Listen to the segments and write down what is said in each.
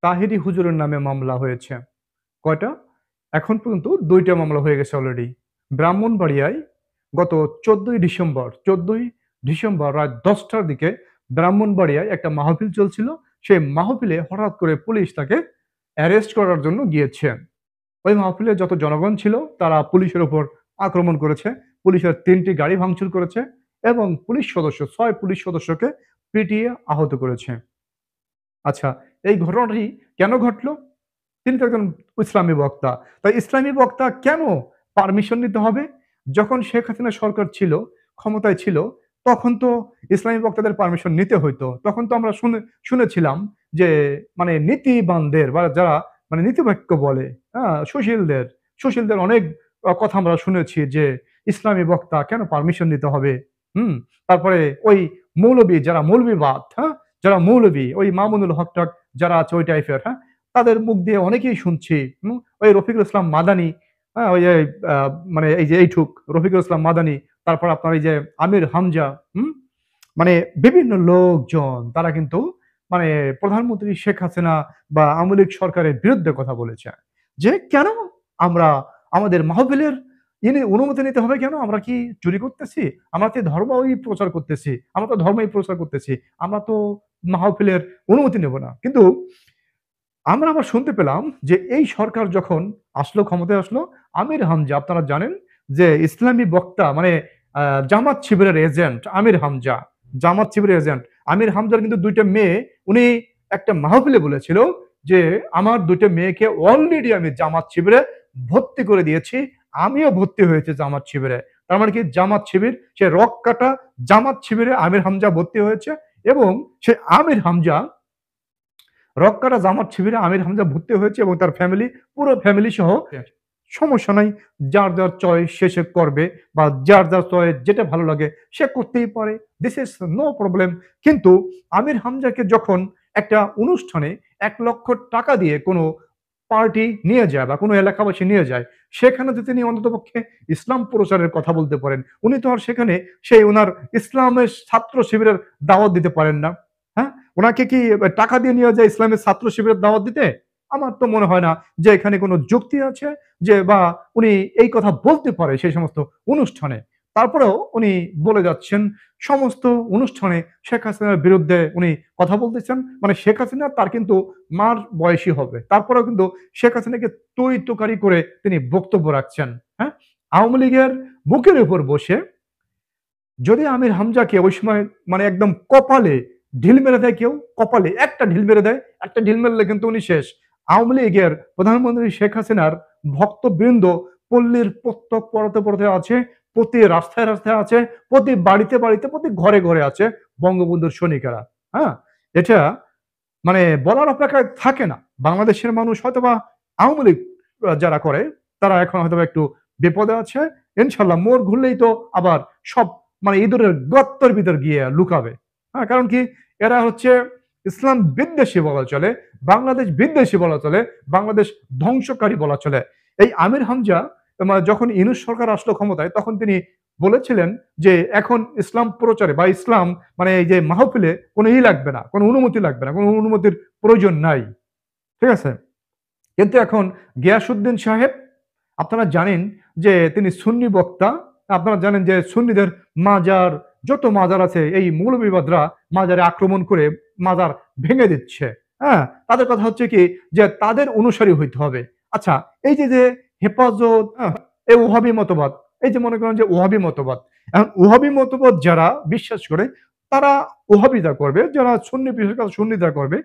তাহেরি হুজুরের নামে মামলা হয়েছে। কয়টা? এখন পর্যন্ত ২ টা মামলা হয়ে গেছে অলরেডি। ব্রাহ্মণবাড়িয়ায় গত ১৪ই ডিসেম্বর রাত ১০ টার দিকে ব্রাহ্মণবাড়িয়ায় একটা মাহফিল চলছিল। সেই মাহফিলে হঠাৎ করে পুলিশ তাকে অ্যারেস্ট করার জন্য গিয়েছে। ওই মাহফিলে যত জনগণ ছিল তারা পুলিশের উপর আক্রমণ করেছে। পুলিশের ৩ টি গাড়ি ভাঙচুর করেছে এবং পুলিশ সদস্য ৬ পুলিশ সদস্যকে পিটিয়ে আহত করেছে। আচ্ছা, এই ঘটনাটি কেন ঘটলো? তিনি তো একজন ইসলামী বক্তা। তাই ইসলামী বক্তা কেন পারমিশন নিতে হবে? যখন শেখ হাসিনা সরকার ছিল, ক্ষমতায় ছিল, তখন তো ইসলামী বক্তাদের পারমিশন নিতে হইতো। তখন তো আমরা শুনেছিলাম যে মানে নীতিবানদের বা যারা মানে নীতিবাক্য বলে, সুশীলদের, সুশীলদের অনেক কথা আমরা শুনেছি যে ইসলামী বক্তা কেন পারমিশন নিতে হবে? হুম? তারপরে ওই মৌলবি যারা মৌলবিবাদ, যারা মৌলবি ওই মামুনুল হক টক যারা আছে ওই টাইপের, তাদের মুখ দিয়ে অনেকেই শুনছি। ওই রফিকুল ইসলাম মাদানি, ওই যে আ মানে এই যে এইঠুক রফিকুল ইসলাম মাদানি, তারপর আপনার এই যে আমির হামজা, হুম? মানে বিভিন্ন লোকজন তারা কিন্তু মানে প্রধানমন্ত্রী শেখ হাসিনা বা আওয়ামী লীগ সরকারের বিরুদ্ধে কথা বলেছে। যে কেন আমরা আমাদের মাহফিলের অনুমতি নিতে হবে কেন? আমরা কি চুরি করতেছি? আমরা তো ধর্মই প্রচার করতেছি। আমরা তো ধর্মই প্রচার করতেছি। আমরা তো মাহফিলের অনুমতি নেব না। কিন্তু আমরা আবার শুনতে পেলাম যে এই সরকার যখন আসলো ক্ষমতায় আসলো, আমির হামজা আপনারা জানেন যে ইসলামী বক্তা মানে আ জামাত শিবিরের এজেন্ট আমির হামজা, জামাত শিবিরের এজেন্ট। আমির হামজার কিন্তু ২ টা মেয়ে উনি একটা মাহফিলে বলেছিল যে, "আমার ২ টা মেয়েকে অলরেডি আমি জামাত শিবিরে ভর্তি করে দিয়েছি। আমিও ভর্তি হয়েছি জামাত শিবিরে।" তার মানে কি জামাত শিবির সে রগ কাটা জামাত শিবিরে আমির হামজা ভর্তি হয়েছে এবং সে আমির হামজা রক্কাটা জামাত শিবিরে আমির হামজা ভর্তি হয়েছে এবং তার ফ্যামিলি পুরো ফ্যামিলি সহ সমস্যা নাই। যার, যার চয়েস সে করবে বা যার, যার চয়েস যেটা ভালো লাগে সে করতেই পারে। This is no problem. কিন্তু আমির হামজাকে যখন একটা অনুষ্ঠানে ৳১,০০,০০০ দিয়ে কোনো পার্টি নিয়ে যায় বা কোনো এলাকাবাসী নিয়ে যায়, সেখানে তো তিনি অন্ততপক্ষে ইসলাম প্রচারের কথা বলতে পারেন। উনি তো আর সেখানে সেই উনার ইসলামের ছাত্র শিবিরের দাওয়াত দিতে পারেন না। হ্যাঁ? উনাকে কি টাকা দিয়ে নিয়ে যায় ইসলামের ছাত্র শিবিরের দাওয়াত দিতে? আমার তো মনে হয় না যে এখানে কোনো যুক্তি আছে যে বা উনি এই কথা বলতে পারে সেই সমস্ত অনুষ্ঠানে। তারপরেও উনি বলে যাচ্ছেন সমস্ত অনুষ্ঠানে শেখ হাসিনার বিরুদ্ধে উনি কথা বলতেছেন। মানে শেখ হাসিনা তার কিন্তু মার বয়সী হবে। তারপরেও কিন্তু শেখ হাসিনাকে তুই-তুকারি করে তিনি বক্তব্য রাখছেন। হ্যাঁ? আওয়ামী লীগের বুকের উপর বসে যদি আমির হামজাকে ওই সময় মানে একদম কপালে ঢিল মেরে দেয় কেউ, কপালে একটা ঢিল মেরে দেয়, একটা ঢিল মেরলে কিন্তু উনি শেষ। আওয়ামী লীগের প্রধানমন্ত্রী শেখ হাসিনার ভক্তবৃন্দ পল্লীর প্রত্যেক পরতে আছে, প্রতি রাস্তায়, রাস্তায় আছে, প্রতি বাড়িতে, বাড়িতে, প্রতি ঘরে, ঘরে আছে বঙ্গবন্ধুর সৈনিকেরা। হ্যাঁ? এটা মানে বলার অপেক্ষায় থাকে না। বাংলাদেশের মানুষ হয়তোবা আওয়ামী লীগ যারা করে তারা এখন হয়তোবা একটু বিপদে আছে। ইনশাআল্লাহ মোড় ঘুরলেই তো আবার সব মানে ইঁদুরের গর্তের ভিতর গিয়ে লুকাবে। কারণ কি এরা হচ্ছে ইসলাম বিদ্বেষী বলা চলে, বাংলাদেশ বিদ্বেষী বলা চলে, বাংলাদেশ ধ্বংসকারী বলা চলে। এই আমির হামজা যখন ইউনূস সরকার আসলো ক্ষমতায় তখন তিনি বলেছিলেন যে এখন ইসলাম প্রচারে বা ইসলাম মানে এই যে মাহফিলে কোনো লাগবে না, কোনো অনুমতি লাগবে না, কোনো অনুমতির প্রয়োজন নাই। ঠিক আছে? কিন্তু এখন গিয়াসউদ্দিন সাহেব আপনারা জানেন যে তিনি সুন্নি বক্তা। আপনারা জানেন যে সুন্নিদের মাজার যত মাজার আছে এই মৌলবিবাদরা মাজারে আক্রমণ করে মাজার ভেঙে দিচ্ছে। হ্যাঁ? তাদের কথা হচ্ছে কি যে তাদের অনুসারী হইতে হবে। আচ্ছা এই যে হেফাজত, এই ওহাবী মতবাদ, এই যে মনে করেন যে ওহাবী মতবাদ। এখন ওহাবী মতবাদ যারা বিশ্বাস করে তারা ওহাবিতা করবে, যারা সুন্নি বিশ্বাস করে সুন্নিতা করবে।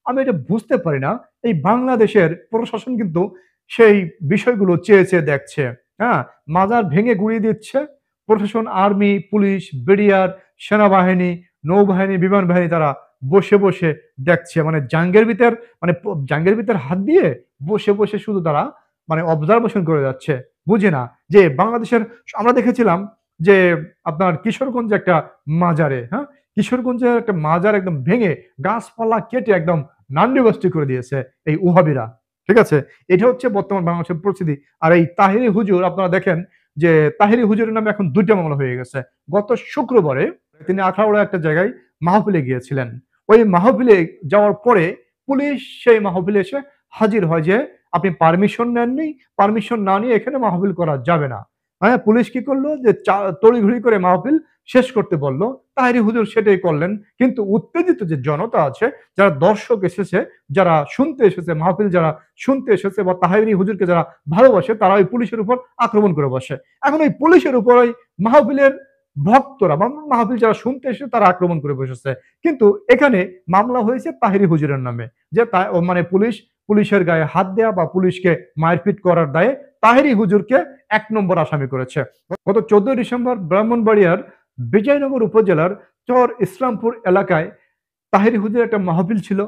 আমি এটা বুঝতে পারি না। এই বাংলাদেশের প্রশাসন কিন্তু সেই বিষয়গুলো চেয়ে, চেয়ে দেখছে। হ্যাঁ? মাজার ভেঙে গুঁড়িয়ে দিচ্ছে। প্রশাসন, আর্মি, পুলিশ, বিডিআর, সেনাবাহিনী, নৌবাহিনী, বিমান বাহিনী তারা বসে, বসে দেখছে। মানে জাঙ্গের ভিতর হাত দিয়ে বসে, বসে শুধু তারা মানে অবজারভেশন করে যাচ্ছে। বুঝে না যে বাংলাদেশের আমরা দেখেছিলাম যে আপনার কিশোরগঞ্জে একটা মাজারে, কিশোরগঞ্জের একটা মাজার একদম ভেঙে গাছপালা কেটে একদম নান্ডিবস্তি করে দিয়েছে এই ওহাবিরা। ঠিক আছে? এটা হচ্ছে বর্তমান বাংলাদেশের পরিস্থিতি। আর এই তাহেরি হুজুর আপনারা দেখেন যে তাহেরি হুজুরের নামে এখন ২ টা মামলা হয়ে গেছে। গত শুক্রবারে তিনি আখাউড়া একটা জায়গায় মাহফিলে গিয়েছিলেন। ওই মাহফিলে যাওয়ার পরে পুলিশ সেই মাহফিলে এসে হাজির হয় যে আপনি পারমিশন নেননি, পারমিশন না নিয়ে এখানে মাহফিল করা যাবে না। হ্যাঁ, পুলিশ কি করলো যে তড়িঘড়ি করে মাহফিল শেষ করতে বলল। তাহেরি হুজুর সেটাই করলেন। কিন্তু উত্তেজিত যে জনতা আছে, যারা দর্শক এসেছে, যারা শুনতে এসেছে, মাহফিল যারা শুনতে এসেছে বা তাহেরি হুজুরকে যারা ভালোবাসে, তারা ওই পুলিশের উপর আক্রমণ করে বসে। এখন ওই পুলিশের উপর ওই মাহফিলের ভক্তরা বা মাহফিল যারা শুনতে এসে তারা আক্রমণ করে বসেছে। কিন্তু এখানে মামলা হয়েছে তাহেরি হুজুরের নামে, যে মানে পুলিশের গায়ে হাত দেয়া বা পুলিশকে মারপিট করার দায়ে তাহেরি হুজুরকে ১ নম্বর আসামি করেছে। গত ১৪ ডিসেম্বর ব্রাহ্মণবাড়িয়ার বিজয়নগর উপজেলার চর ইসলামপুর এলাকায় তাহেরি হুজুরের একটা মাহফিল ছিল।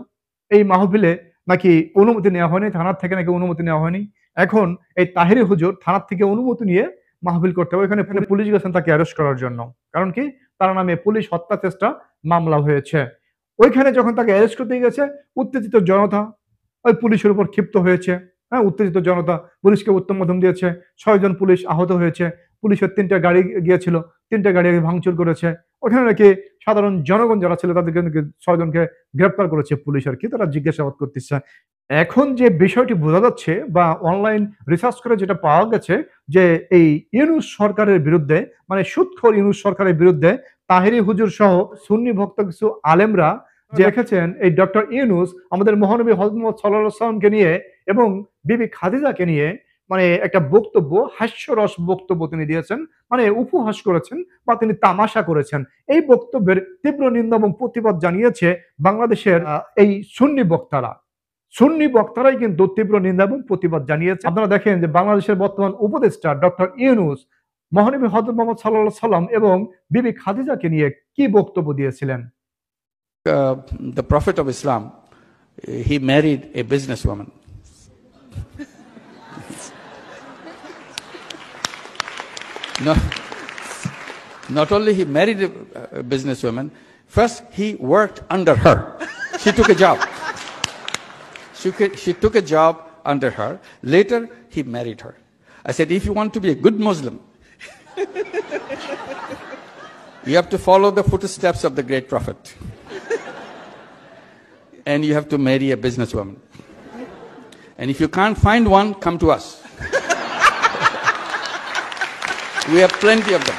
এই মাহফিলে নাকি অনুমতি নেওয়া হয়নি, থানার থেকে নাকি অনুমতি নেওয়া হয়নি। এখন এই তাহেরি হুজুর থানার থেকে অনুমতি নিয়ে মাহফিল করতে হবে। এখানে পুলিশ গেছেন তাকে অ্যারেস্ট করার জন্য। কারণ কি? তার নামে পুলিশ হত্যা চেষ্টা মামলা হয়েছে। ওইখানে যখন তাকে অ্যারেস্ট করতে গেছে, উত্তেজিত জনতা ওই পুলিশের উপর ক্ষিপ্ত হয়েছে। হ্যাঁ, উত্তেজিত জনতা পুলিশকে উত্তম মধ্যম দিয়েছে। ৬ জন পুলিশ আহত হয়েছে। পুলিশের ৩টা গাড়ি গিয়েছিল, ৩টা গাড়ি ভাঙচুর করেছে। ওখানে নাকি সাধারণ জনগণ যারা ছিল তাদেরকে নাকি ৬ জনকে গ্রেপ্তার করেছে পুলিশ আর কি। তারা জিজ্ঞাসাবাদ করতেছে। এখন যে বিষয়টি বোঝা যাচ্ছে বা অনলাইন রিসার্চ করে যেটা পাওয়া গেছে যে এই ইউনূস সরকারের বিরুদ্ধে, মানে সুদখোর ইউনূস সরকারের বিরুদ্ধে তাহেরি হুজুর সহ সুন্নি ভক্ত কিছু আলেমরা যে দেখেছেন এই ডক্টর ইউনূস আমাদের মহানবী হযরত মুহাম্মদ সাল্লাল্লাহু আলাইহি ওয়াসাল্লামকে নিয়ে এবং বিবি খাদিজাকে নিয়ে মানে একটা বক্তব্য, হাস্যরস বক্তব্য তিনি দিয়েছেন। মানে উপহাস করেছেন বা তিনি তামাশা করেছেন। এই বক্তব্যের তীব্র নিন্দা এবং প্রতিবাদ জানিয়েছে বাংলাদেশের এই সুন্নি বক্তারাই কিন্তু তীব্র নিন্দা এবং প্রতিবাদ জানিয়েছে। আপনারা দেখেন যে বাংলাদেশের বর্তমান উপদেষ্টা ডক্টর ইউনূস মহানবী হযরত মুহাম্মদ সাল্লাল্লাহু আলাইহি ওয়াসাল্লাম এবং বিবি খাদিজাকে নিয়ে কি বক্তব্য দিয়েছিলেন। The Prophet of Islam, he married a businesswoman. No, not only he married a businesswoman, first he worked under her. She took a job. She took a job under her. Later, he married her. I said, if you want to be a good Muslim, you have to follow the footsteps of the great Prophet. And you have to marry a businesswoman. And if you can't find one, come to us. We have plenty of them.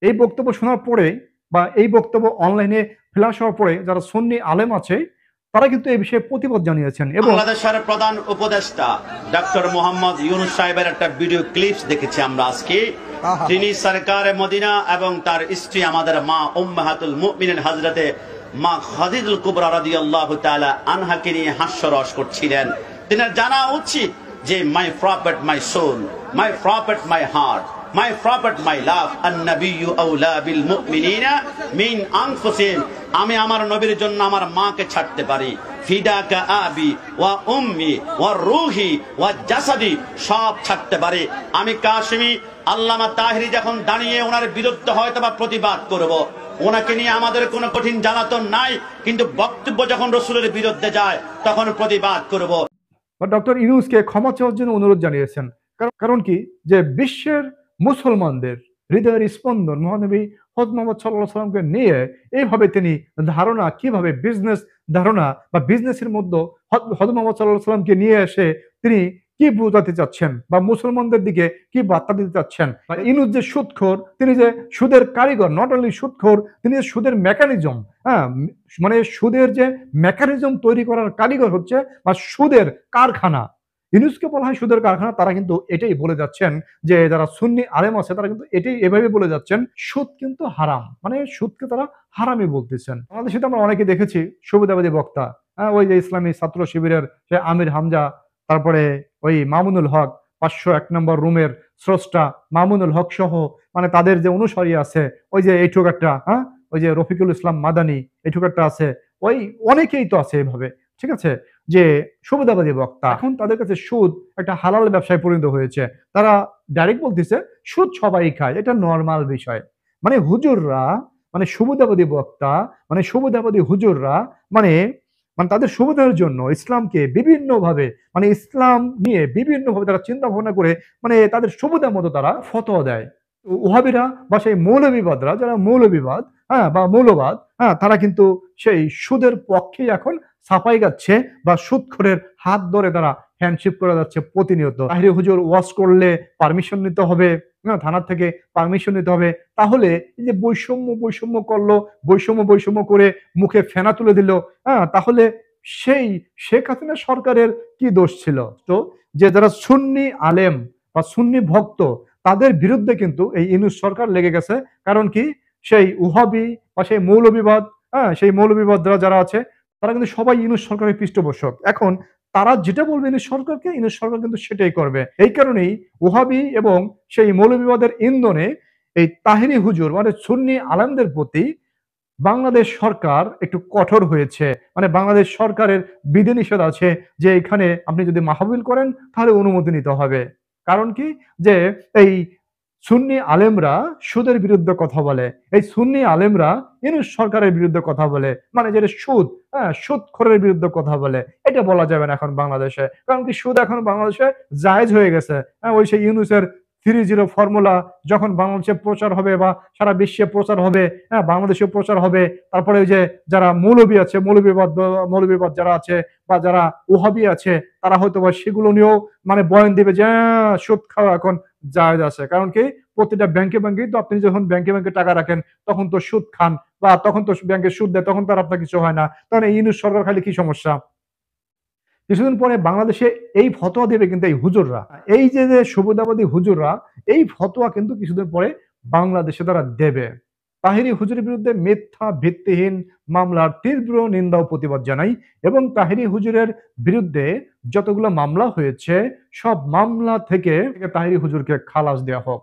এই বক্তব্য শোনার পরে বা এই বক্তব্য অনলাইনে flash হওয়ার পরে যারা সুন্নি আলেম আছে তারা কিন্তু এই বিষয়ে প্রতিবাদ জানিয়েছেন। এবং বাংলাদেশের প্রধান উপদেষ্টা ডক্টর মোহাম্মদ ইউনূস সাহেবের একটা ভিডিও ক্লিপস দেখেছি আমরা আজকে। তিনি সরকারে মদিনা এবং তার স্ত্রী আমাদের মা উম্মাহাতুল মুমিনিন হযরতে মা খাদিজাতুল কুবরা রাদিয়াল্লাহু তাআলা আনহাকে নিয়ে হাস্যরস করছিলেন। তিনি জানা উচিত যে my prophet my soul, my prophet my heart, my prophet my love, an-nabiyyu awla bil mu'minina min anfusihim। আমি আমার নবীর জন্য আমার মাকে ছাড়তে পারি। ফিদাকা আবি ওয়া উম্মি ওয়া রূহি ওয়া জাসাদি, সব ছাড়তে পারি। আমি কাশিমি আল্লামা তাহেরি যখন দাঁড়িয়ে ওনার বিরুদ্ধে হয়তো বা প্রতিবাদ করব, ওনাকে নিয়ে আমাদের কোনো কঠিন জ্বালাতন নাই, কিন্তু বক্তব্য যখন রাসূলের বিরুদ্ধে যায় তখন প্রতিবাদ করব। ডক্টর ইউনূসকে ক্ষমা চাওয়ার জন্য অনুরোধ জানিয়েছেন। কারণ কি যে বিশ্বের মুসলমানদের হৃদয়ের স্পন্দন মহানবী হযরত মুহাম্মদ সাল্লাল্লাহু আলাইহি ওয়াসাল্লামকে নিয়ে এইভাবে তিনি ধারণা কিভাবে বিজনেস ধারণা বা বিজনেসের মধ্যে হযরত মুহাম্মদ সাল্লাল্লাহু আলাইহি ওয়াসাল্লামকে নিয়ে এসে তিনি কি বোঝাতে চাচ্ছেন বা মুসলমানদের দিকে কি বার্তা দিতে চাচ্ছেন। ইউনূস যে সুদখোর, তিনি যে সুদের কারিগর, নট অনলি সুদখোর, তিনি যে সুদের মেকানিজম, হ্যাঁ মানে সুদের যে মেকানিজম তৈরি করার কারিগর হচ্ছে বা সুদের কারখানা। ইউনূসকে বলা হয় সুদের কারখানা। তারা কিন্তু এটাই বলে যাচ্ছেন যে যারা সুন্নি আলেম আছে তারা কিন্তু এটাই এভাবে বলে যাচ্ছেন সুদ কিন্তু হারাম, মানে সুদকে তারা হারামই বলতেছেন। বাংলাদেশে তো আমরা অনেকে দেখেছি সুবিধাবাদী বক্তা, হ্যাঁ ওই যে ইসলামী ছাত্র শিবিরের সে আমির হামজা, তারপরে ওই মামুনুল হক 501 নম্বর রুমের স্রষ্টা মামুনুল হক সহ মানে তাদের যে অনুসারী আছে, ওই যে এইটুক একটা ওই যে রফিকুল ইসলাম মাদানি এইটুক একটা আছে, ওই অনেকেই তো আছে এইভাবে, ঠিক আছে, যে সুবিধাবাদী বক্তা। এখন তাদের কাছে সুদ একটা হালাল ব্যবসায় পরিণত হয়েছে। তারা ডাইরেক্ট বলতেছে সুদ সবাই খায়, এটা নর্মাল বিষয়। মানে হুজুররা, মানে সুবিধাবাদী বক্তা, মানে সুবিধাবাদী হুজুররা মানে তাদের সুবিধার জন্য ইসলামকে বিভিন্নভাবে মানে ইসলাম নিয়ে বিভিন্নভাবে তারা চিন্তা ভাবনা করে মানে তাদের সুবিধা মতো তারা ফতোয়া দেয়। ওহাবিরা বা সেই মৌলবিবাদরা যারা মৌলবিবাদ বা মৌলবাদ তারা কিন্তু সেই সুদের পক্ষেই এখন সাফাই গাচ্ছে বা সুদখোরের হাত ধরে তারা হ্যান্ডশেক করে যাচ্ছে প্রতিনিয়ত। তাহিরি হুজুর ওয়াজ করলে পারমিশন নিতে হবে, থানা থেকে পারমিশন নিতে হবে। তাহলে এই যে বৈষম্য করলো, বৈষম্য করে মুখে ফেনা তুলে দিল, তাহলে সেই শেখ হাসিনা সরকারের কি দোষ ছিল? তো যে যারা সুন্নি আলেম বা সুন্নি ভক্ত তাদের বিরুদ্ধে কিন্তু এই ইউনূস সরকার লেগে গেছে। কারণ কি, সেই ওহাবি বা সেই মৌলবিবাদ, সেই মৌলবিবাদরা যারা আছে তারা কিন্তু সবাই ইউনূস সরকারের পৃষ্ঠপোষক। এখন তারা যেটা বলবে ইউনূস সরকারকে, ইউনূস সরকার কিন্তু সেটাই করবে। এই কারণেই ওহাবি এবং সেই মৌলবিবাদের ইন্ধনে এই তাহিরি হুজুর মানে সুন্নি আলেমদের প্রতি বাংলাদেশ সরকার একটু কঠোর হয়েছে। মানে বাংলাদেশ সরকারের বিধিনিষেধ আছে যে এখানে আপনি যদি মাহফিল করেন তাহলে অনুমতি নিতে হবে। কারণ কি, যে এই সুন্নি আলেমরা সুদের বিরুদ্ধে কথা বলে, এই সুন্নি আলেমরা ইউনূস সরকারের বিরুদ্ধে কথা বলে, মানে যেটা সুদ, সুদখোরের বিরুদ্ধে কথা বলে। এটা বলা যাবে না এখন বাংলাদেশে। কারণ কি, সুদ এখন বাংলাদেশে জায়েজ হয়ে গেছে। ওই সেই ইউনূসের 3-0 ফর্মুলা যখন বাংলাদেশে প্রচার হবে বা সারা বিশ্বে প্রচার হবে, বাংলাদেশেও প্রচার হবে, তারপরে ওই যে যারা মৌলবী আছে, মৌলবিবাদ যারা আছে বা যারা ওহাবি আছে তারা হয়তো বা সেগুলো নিয়েও মানে বয়ান দিবে যে সুদ খাওয়া এখন জায়েজ আছে। কারণ কি, প্রতিটা ব্যাংকেই তো আপনি যখন ব্যাংকে টাকা রাখেন তখন তো সুদ খান বা তখন তো ব্যাংকে সুদ দেয়, তখন তো আর আপনার কিছু হয় না। তখন এই ইউনূস সরকার খালি কি সমস্যা? কিছুদিন পরে বাংলাদেশে এই ফতোয়া দেবে কিন্তু এই হুজুররা, এই যে সুবিধাবাদী হুজুররা, এই ফতোয়া কিন্তু কিছুদিন পরে বাংলাদেশে তারা দেবে। তাহিরি হুজুরের বিরুদ্ধে মিথ্যা ভিত্তিহীন মামলার তীব্র নিন্দা ও প্রতিবাদ জানাই এবং তাহিরি হুজুরের বিরুদ্ধে যতগুলো মামলা হয়েছে সব মামলা থেকে তাহিরি হুজুরকে খালাস দেওয়া হোক।